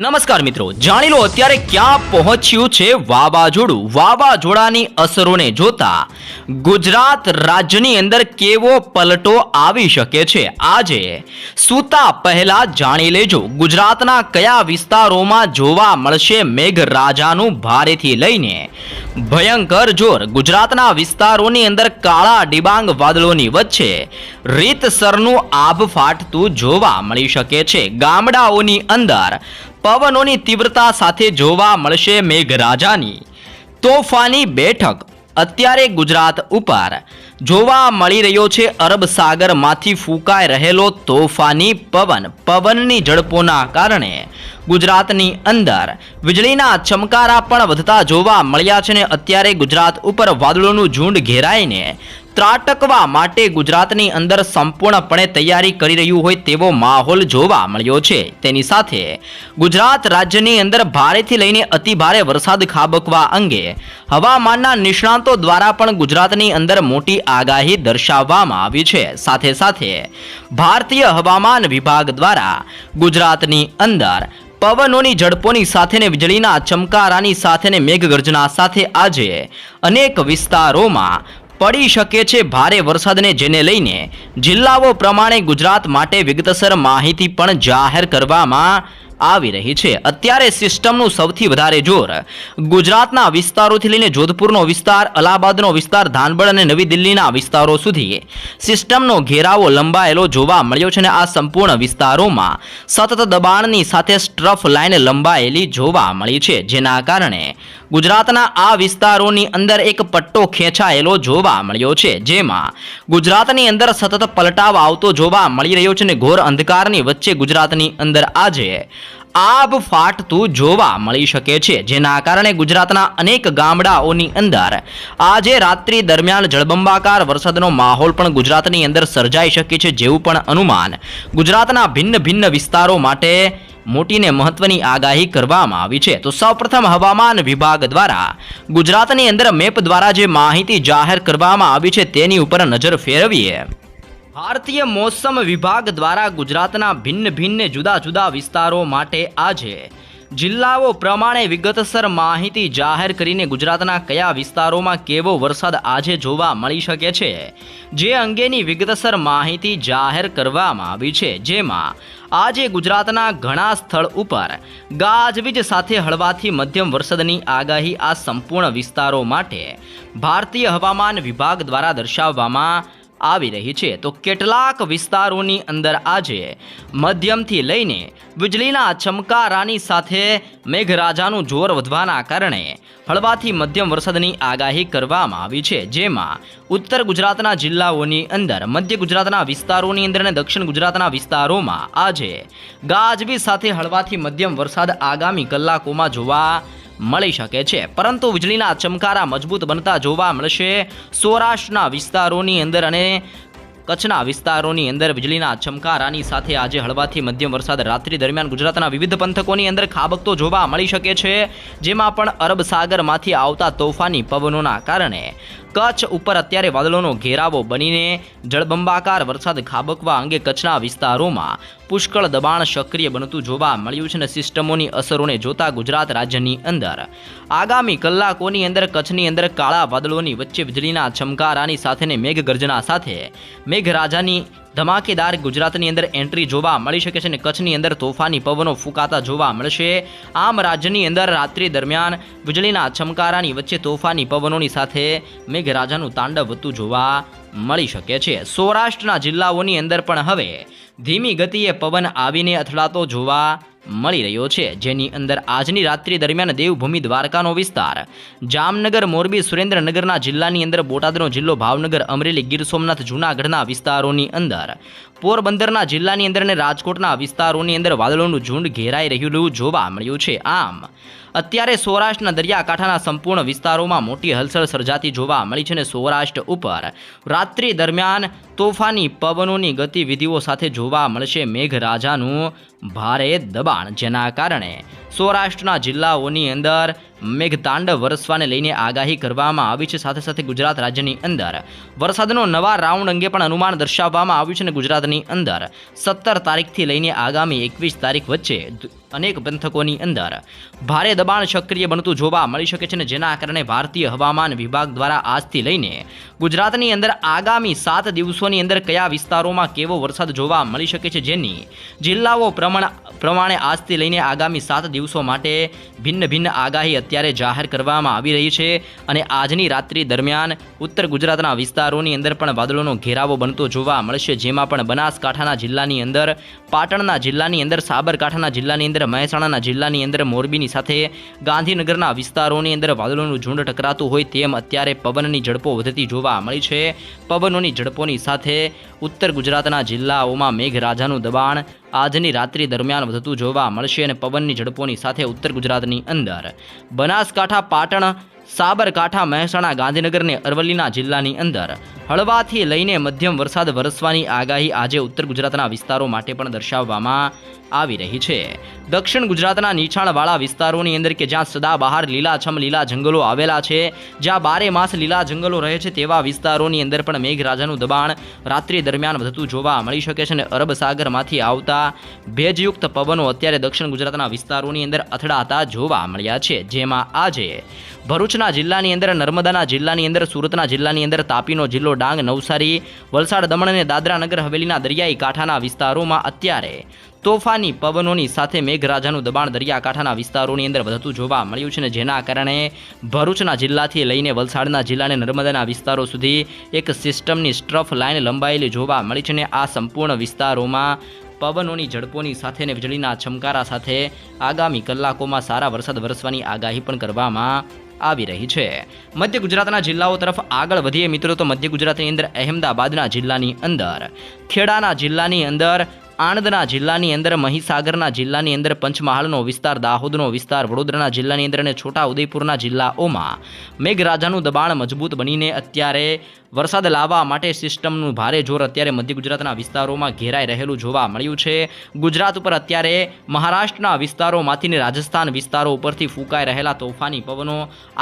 નમસ્કાર મિત્રો, જાણી લો અત્યારે ક્યાં પહોંચ્યું છે વાવાઝોડું। વાવાઝોડાની અસરોને જોતા ગુજરાત રાજ્યની અંદર કેવો પલટો આવી શકે છે, આજે સૂતા પહેલા જાણી લેજો ગુજરાતના કયા વિસ્તારોમાં જોવા મળશે મેઘરાજાનું ભારેથી લઈને ભયંકર જોર। ગુજરાતના વિસ્તારોની અંદર કાળા ડિબાંગ વાદળોની વચ્ચે રીતસરનું આભ ફાટતું જોવા મળી શકે છે। ગામડાઓની અંદર પવનોની તીવ્રતા સાથે જોવા મળશે મેઘરાજાની તોફાની બેઠક। અત્યારે ગુજરાત ઉપર જોવા મળી રહ્યો છે અરબ સાગરમાંથી ફૂંકાઈ રહેલો તોફાની પવનની ઝડપોના કારણે ગુજરાતની અંદર વીજળીના ચમકારા પણ વધતા જોવા મળ્યા છે ને અત્યારે ગુજરાત ઉપર વાદળોનું ઝુંડ ઘેરાઈને ત્રાટકવા માટે ગુજરાતની અંદર સંપૂર્ણપણે તૈયારી કરી રહ્યું હોય તેવો માહોલ જોવા મળ્યો છે। તેની સાથે ગુજરાત રાજ્યની અંદર ભારેથી લઈને અતિભારે વરસાદ ખાબકવા અંગે હવામાનના નિષ્ણાતો દ્વારા પણ ગુજરાતની અંદર મોટી આગાહી દર્શાવવામાં આવી છે। સાથે સાથે ભારતીય હવામાન વિભાગ દ્વારા ગુજરાતની અંદર પવનોની ઝડપોની સાથે ને વીજળીના ચમકારાની સાથે ને મેઘગર્જના સાથે આજે અનેક વિસ્તારોમાં પડી શકે છે ભારે વરસાદને, જેને લઈને જિલ્લાઓ પ્રમાણે ગુજરાત માટે વિગતસર માહિતી પણ જાહેર કરવામાં આવી રહી છે। અત્યારે સિસ્ટમનું સૌથી વધારે જોર ગુજરાતના વિસ્તારોથી લઈને જોધપુરનો વિસ્તાર, અલ્હાબાદનો વિસ્તાર, ધાનબડ અને નવી દિલ્હીના વિસ્તારો સુધી સિસ્ટમનો ઘેરાવો લંબાયેલો જોવા મળ્યો છે અને આ સંપૂર્ણ વિસ્તારોમાં સતત દબાણની સાથે સ્ટ્રફ લાઇન લંબાયેલી જોવા મળી છે, જેના કારણે ગુજરાતના આ વિસ્તારોની અંદર એક પટ્ટો ખેંચાયેલો જોવા મળ્યો છે, જેમાં ગુજરાતની અંદર સતત પલટાવ આવતો જોવા મળી રહ્યો છે અને ઘોર અંધકારની વચ્ચે ગુજરાતની અંદર આજે આભ ફાટતું જોવા મળી શકે છે, જેના કારણે ગુજરાતના અનેક ગામડાઓની અંદર આજે રાત્રિ દરમિયાન જળબંબાકાર વરસાદનો માહોલ પણ ગુજરાતની અંદર સર્જાઈ શકે છે, જેવું પણ અનુમાન ગુજરાતના ભિન્ન ભિન્ન વિસ્તારો માટે મોટી ને મહત્વની આગાહી કરવામાં આવી છે। તો સૌપ્રથમ હવામાન વિભાગ દ્વારા ગુજરાતની અંદર મેપ દ્વારા જે માહિતી જાહેર કરવામાં આવી છે તેની ઉપર નજર ફેરવીએ। ભારતીય મોસમ વિભાગ દ્વારા ગુજરાતના ભિન્ન ભિન્ન જુદા જુદા વિસ્તારો માટે આજે જિલ્લાઓ પ્રમાણે વિગતસર માહિતી જાહેર કરીને ગુજરાતના કયા વિસ્તારોમાં કેવો વરસાદ આજે જોવા મળી શકે છે જે અંગેની વિગતસર માહિતી જાહેર કરવામાં આવી છે, જેમાં આજે ગુજરાતના ઘણા સ્થળ ઉપર ગાજવીજ સાથે હળવાથી મધ્યમ વરસાદની આગાહી આ સંપૂર્ણ વિસ્તારો માટે ભારતીય હવામાન વિભાગ દ્વારા દર્શાવવામાં આવી રહી છે। તો કેટલાક વિસ્તારોની અંદર આજે મધ્યમથી લઈને વીજળીના ચમકારાની સાથે મેઘરાજાનું જોર વધવાના કારણે હળવાથી મધ્યમ વરસાદની આગાહી કરવામાં આવી છે, જેમાં ઉત્તર ગુજરાતના જિલ્લાઓની અંદર, મધ્ય ગુજરાતના વિસ્તારોની અંદર અને દક્ષિણ ગુજરાતના વિસ્તારોમાં આજે ગાજવીજ સાથે હળવાથી મધ્યમ વરસાદ આગામી કલાકોમાં જોવા મળી શકે છે, પરંતુ વીજળીના ચમકારા મજબૂત બનતા જોવા મળશે સૌરાષ્ટ્રના વિસ્તારોની અંદર અને કચ્છના વિસ્તારોની અંદર વીજળીના ચમકારાની સાથે આજે હળવાથી મધ્યમ વરસાદ રાત્રિ દરમિયાન ગુજરાતના વિવિધ પંથકોની અંદર ખાબકતો જોવા મળી શકે છે, જેમાં પણ અરબ સાગરમાંથી આવતા તોફાની પવનોના કારણે કચ્છ ઉપર અત્યારે વાદળોનો ઘેરાવો બનીને જળબંબાકાર વરસાદ ખાબકવા અંગે કચ્છના વિસ્તારોમાં પુષ્કળ દબાણ સક્રિય બનતું જોવા મળ્યું છે અને સિસ્ટમોની અસરોને જોતા ગુજરાત રાજ્યની અંદર આગામી કલાકોની અંદર કચ્છની અંદર કાળા વાદળોની વચ્ચે વીજળીના ચમકારાની સાથે ને મેઘગર્જના સાથે મેઘરાજાની ધમાકેદાર ગુજરાતની અંદર એન્ટ્રી જોવા મળી શકે છે અને કચ્છની અંદર તોફાની પવનો ફૂંકાતા જોવા મળશે। આમ રાજ્યની અંદર રાત્રિ દરમિયાન વીજળીના ચમકારાની વચ્ચે તોફાની પવનોની સાથે મેઘરાજાનું તાંડવ વધતું જોવા મળી શકે છે। સૌરાષ્ટ્રના જિલ્લાઓની અંદર પણ હવે ધીમી ગતિએ પવન આવીને અથડાતો જોવા મળી રહ્યો છે, જેની અંદર આજની રાત્રિ દરમિયાન દેવભૂમિ દ્વારકાનો વિસ્તાર, જામનગર, મોરબી, સુરેન્દ્રનગરના જિલ્લાની અંદર, બોટાદનો જિલ્લો, ભાવનગર, અમરેલી, ગીર સોમનાથ, જૂનાગઢના વિસ્તારોની અંદર, પોરબંદરના જિલ્લાની અંદર અને રાજકોટના વિસ્તારોની અંદર વાદળોનું ઝુંડ ઘેરાઈ રહ્યું જોવા મળ્યું છે। આમ અત્યારે સૌરાષ્ટ્રના દરિયાકાંઠાના સંપૂર્ણ વિસ્તારોમાં મોટી હલચલ સર્જાતી જોવા મળી છે અને સૌરાષ્ટ્ર ઉપર રાત્રિ દરમિયાન તોફાની પવનોની ગતિવિધિઓ સાથે જોવા મળશે મેઘરાજાનું ભારે દબાણ, જેના કારણે સૌરાષ્ટ્રના જિલ્લાઓની અંદર મેઘતાંડવ વરસવાને લઈને આગાહી કરવામાં આવી છે. સાથે સાથે ગુજરાત રાજ્યની અંદર વરસાદનો નવા રાઉન્ડ અંગે પણ અનુમાન દર્શાવવામાં આવ્યું છે અને ગુજરાતની અંદર 17 તારીખથી લઈને આગામી 21 તારીખ વચ્ચે અનેક પંથકોની અંદર ભારે દબાણ સક્રિય બનતું જોવા મળી શકે છે અને જેના કારણે ભારતીય હવામાન વિભાગ દ્વારા આજથી લઈને ગુજરાતની અંદર આગામી 7 દિવસોની અંદર કયા વિસ્તારોમાં કેવો વરસાદ જોવા મળી શકે છે, જેની જિલ્લાઓ પ્રમાણે આજથી લઈને આગામી 7 દિવસો માટે ભિન્ન ભિન્ન આગાહી અત્યારે જાહેર કરવામાં આવી રહી છે. અને આજની રાત્રિ દરમિયાન ઉત્તર ગુજરાતના વિસ્તારોની અંદર પણ વાદળોનો ઘેરાવો બનતો જોવા મળશે, જેમાં પણ બનાસકાંઠાના જિલ્લાની અંદર, પાટણના જિલ્લાની અંદર, સાબરકાંઠાના જિલ્લાની અંદર, મહેસાણાના જિલ્લાની અંદર, મોરબીની સાથે ગાંધીનગરના વિસ્તારોની અંદર વાદળોનું ઝુંડ ટકરાતું હોય તેમ અત્યારે પવનની ઝડપો વધતી જોવા મળી છે. પવનોની ઝડપોની સાથે ઉત્તર ગુજરાતના જિલ્લાઓમાં મેઘરાજાનું દબાણ આજની રાત્રિ દરમિયાન વધતું જોવા મળશે અને પવનની ઝડપોની સાથે ઉત્તર ગુજરાતની અંદર બનાસકાંઠા, પાટણ, સાબરકાંઠા, મહેસાણા, ગાંધીનગર અને અરવલ્લીના જિલ્લાની અંદર હળવાથી લઈને મધ્યમ વરસાદ વરસવાની આગાહી આજે ઉત્તર ગુજરાતના વિસ્તારો માટે પણ દર્શાવવામાં આવી રહી છે. દક્ષિણ ગુજરાતના નીચાણવાળા વિસ્તારોની અંદર કે જ્યાં સદાબહાર લીલાછમ લીલા જંગલો આવેલા છે, જ્યાં બારે માસ લીલા જંગલો રહે છે, તેવા વિસ્તારોની અંદર પણ મેઘરાજાનું દબાણ રાત્રિ દરમિયાન વધતું જોવા મળી શકે છે અને અરબ સાગરમાંથી આવતા ભેજયુક્ત પવનો અત્યારે દક્ષિણ ગુજરાતના વિસ્તારોની અંદર અથડાતા જોવા મળ્યા છે. જેમાં આજે ભરૂચના જિલ્લાની અંદર, નર્મદાના જિલ્લાની અંદર, સુરતના જિલ્લાની અંદર, તાપીનો જિલ્લો, ડાંગ, નવસારી, વલસાડ, દમણ અને દાદરા નગર હવેલીના દરિયાઈ કાંઠાના વિસ્તારોમાં અત્યારે તોફાની પવનોની સાથે મેઘરાજાનું દબાણ દરિયાકાંઠાના વિસ્તારોની અંદર વધતું જોવા મળ્યું છે અને જેના કારણે ભરૂચના જિલ્લાથી લઈને વલસાડના જિલ્લા અને નર્મદાના વિસ્તારો સુધી એક સિસ્ટમની સ્ટ્રફ લાઇન લંબાયેલી જોવા મળી છે અને આ સંપૂર્ણ વિસ્તારોમાં પવનોની ઝડપોની સાથે અને વીજળીના ચમકારા સાથે આગામી કલાકોમાં સારા વરસાદ વરસવાની આગાહી પણ કરવામાં આવી રહી છે. મધ્ય ગુજરાતના જિલ્લાઓ તરફ આગળ વધીએ મિત્રો, તો મધ્ય ગુજરાતની અંદર અહેમદાબાદના જિલ્લાની અંદર, ખેડાના જિલ્લાની અંદર, આણંદના જિલ્લાની અંદર, મહીસાગરના જિલ્લાની અંદર, પંચમહાલનો વિસ્તાર, દાહોદનો વિસ્તાર, વડોદરાના જિલ્લાની અંદર અને છોટા ઉદેપુરના જિલ્લાઓમાં મેઘરાજાનું દબાણ મજબૂત બનીને અત્યારે વરસાદ લાવવા માટે સિસ્ટમનું ભારે જોર અત્યારે મધ્ય ગુજરાતના વિસ્તારોમાં ઘેરાઈ રહેલું જોવા મળ્યું છે. ગુજરાત ઉપર અત્યારે મહારાષ્ટ્રના વિસ્તારોમાંથી રાજસ્થાન વિસ્તારો ઉપરથી ફૂંકાઈ રહેલા તોફાની પવનો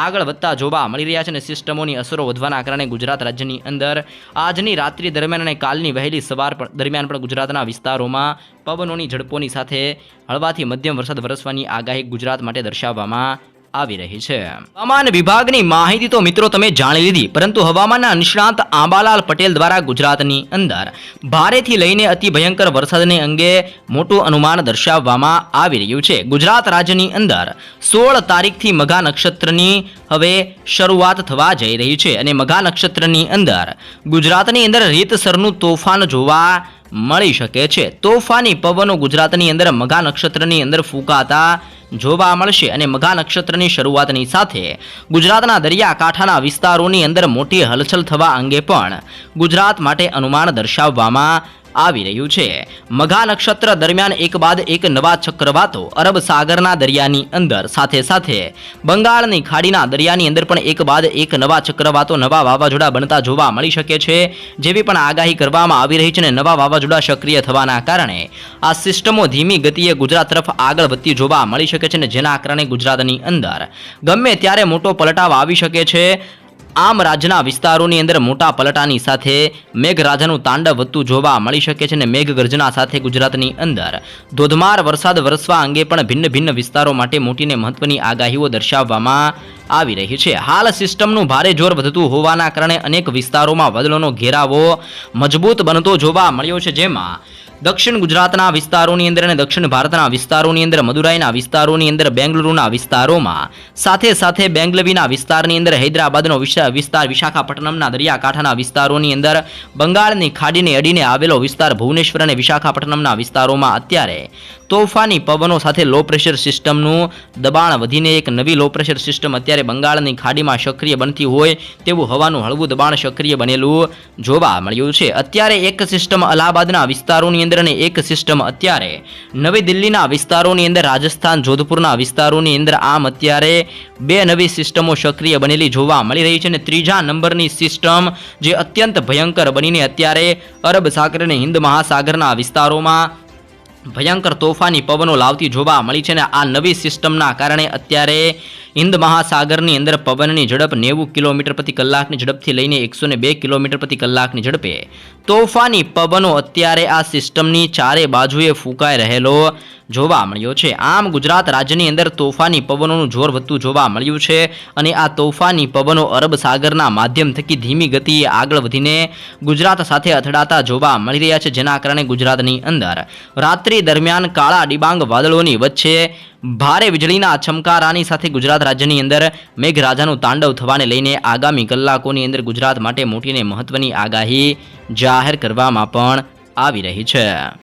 આગળ વધતા જોવા મળી રહ્યા છે અને સિસ્ટમોની અસરો વધવાના કારણે ગુજરાત રાજ્યની અંદર આજની રાત્રિ દરમિયાન અને કાલની વહેલી સવાર દરમિયાન પણ ગુજરાતના વિસ્તારોમાં પવનોની ઝડપોની સાથે હળવાથી મધ્યમ વરસાદ વરસવાની આગાહી ગુજરાત માટે દર્શાવવામાં આવી રહી છે. હવામાન વિભાગની માહિતી તો મિત્રો તમે જાણી લીધી, પરંતુ હવામાનના નિષ્ણાત આંબાલાલ પટેલ દ્વારા ગુજરાતની અંદર ભારેથી લઈને અતિ ભયંકર વરસાદને અંગે મોટું અનુમાન દર્શાવવામાં આવી રહ્યું છે. ગુજરાત રાજ્યની અંદર 16 તારીખથી મઘા નક્ષત્રની હવે શરૂઆત થવા જઈ રહી છે અને મઘા નક્ષત્રની અંદર ગુજરાતની અંદર રીતસરનું તોફાન જોવા મળી શકે છે. તોફાની પવનો ગુજરાતની અંદર મઘા નક્ષત્રની અંદર ફૂંકાતા જોવા મળશે અને મઘા નક્ષત્રની શરૂઆતની સાથે ગુજરાતના દરિયાકાંઠાના વિસ્તારોની અંદર મોટી હલચલ થવા અંગે પણ ગુજરાત માટે અનુમાન દર્શાવવામાં આવી રહ્યું છે. મઘા નક્ષત્ર દરમિયાન એક બાદ એક નવા ચક્રવાતો અરબ સાગરના દરિયાની અંદર, સાથે સાથે બંગાળની ખાડીના દરિયાની અંદર પણ એક બાદ એક નવા ચક્રવાતો, નવા વાવાઝોડા બનતા જોવા મળી શકે છે, જેવી પણ આગાહી કરવામાં આવી રહી છે અને નવા વાવાઝોડા સક્રિય થવાના કારણે આ સિસ્ટમો ધીમી ગતિએ ગુજરાત તરફ આગળ વધતી જોવા મળી શકે છે અને જેના કારણે ગુજરાતની અંદર ગમે ત્યારે મોટો પલટાવ આવી શકે છે. આમ રાજ્યના વિસ્તારોની અંદર મોટા પલટાની સાથે મેઘરાજાનું તાંડવ વધતું જોવા મળી શકે છે અને મેઘગર્જના સાથે ગુજરાતની અંદર ધોધમાર વરસાદ વરસવા અંગે પણ ભિન્ન ભિન્ન વિસ્તારો માટે મોટીને મહત્વની આગાહીઓ દર્શાવવામાં આવી રહી છે. હાલ સિસ્ટમનું ભારે જોર વધતું હોવાના કારણે અનેક વિસ્તારોમાં વાદળોનો ઘેરાવો મજબૂત બનતો જોવા મળ્યો છે, જેમાં દક્ષિણ ગુજરાતના વિસ્તારોની અંદર અને દક્ષિણ ભારતના વિસ્તારોની અંદર, મદુરાઈના વિસ્તારોની અંદર, બેંગલુરુના વિસ્તારોમાં, સાથે સાથે બેંગલવીના વિસ્તારની અંદર, હૈદરાબાદનો વિસ્તાર, વિશાખાપટ્ટનમના દરિયાકાંઠાના વિસ્તારોની અંદર, બંગાળની ખાડીને અડીને આવેલો વિસ્તાર, ભુવનેશ્વર અને વિશાખાપટ્ટનમના વિસ્તારોમાં અત્યારે તોફાની પવનો સાથે લો પ્રેશર સિસ્ટમનું દબાણ વધીને એક નવી લો પ્રેશર સિસ્ટમ અત્યારે બંગાળની ખાડીમાં સક્રિય બનતી હોય તેવું હવાનું હળવું દબાણ સક્રિય બનેલું જોવા મળ્યું છે. અત્યારે એક સિસ્ટમ અલ્હાબાદના વિસ્તારોની અંદર અને એક સિસ્ટમ અત્યારે નવી દિલ્હીના વિસ્તારોની અંદર, રાજસ્થાન, જોધપુરના વિસ્તારોની અંદર, આમ અત્યારે બે નવી સિસ્ટમો સક્રિય બનેલી જોવા મળી રહી છે અને ત્રીજા નંબરની સિસ્ટમ જે અત્યંત ભયંકર બનીને અત્યારે અરબ સાગર અને હિન્દ મહાસાગરના વિસ્તારોમાં ભયંકર તોફાની પવનો લાવતી જોવા મળી છે. અને આ નવી સિસ્ટમના કારણે અત્યારે હિન્દ મહાસાગરની અંદર પવનની ઝડપ 90 કિલોમીટર પ્રતિ કલાકની ઝડપથી લઈને 102 કિલોમીટર પ્રતિ કલાકની ઝડપે તોફાની પવનો અત્યારે આ સિસ્ટમની ચારે બાજુએ ફૂંકાઈ રહેલો જોવા મળ્યો છે. આમ ગુજરાત રાજ્યની અંદર તોફાની પવનોનું જોર વધતું જોવા મળ્યું છે. અને આ તોફાની પવનો અરબ સાગરના માધ્યમ થકી ધીમી ગતિએ આગળ વધીને ગુજરાત સાથે અથડાતા જોવા મળી રહ્યા છે, જેના કારણે ગુજરાતની અંદર રાત્રિ દરમિયાન કાળા ડિબાંગ વાદળોની વચ્ચે ભારે વીજળીના ચમકારાની સાથે ગુજરાત રાજ્યની અંદર મેઘરાજાનું તાંડવ થવાને લઈને આગામી કલાકોની અંદર ગુજરાત માટે મોટી અને મહત્વની આગાહી જાહેર કરવામાં પણ આવી રહી છે.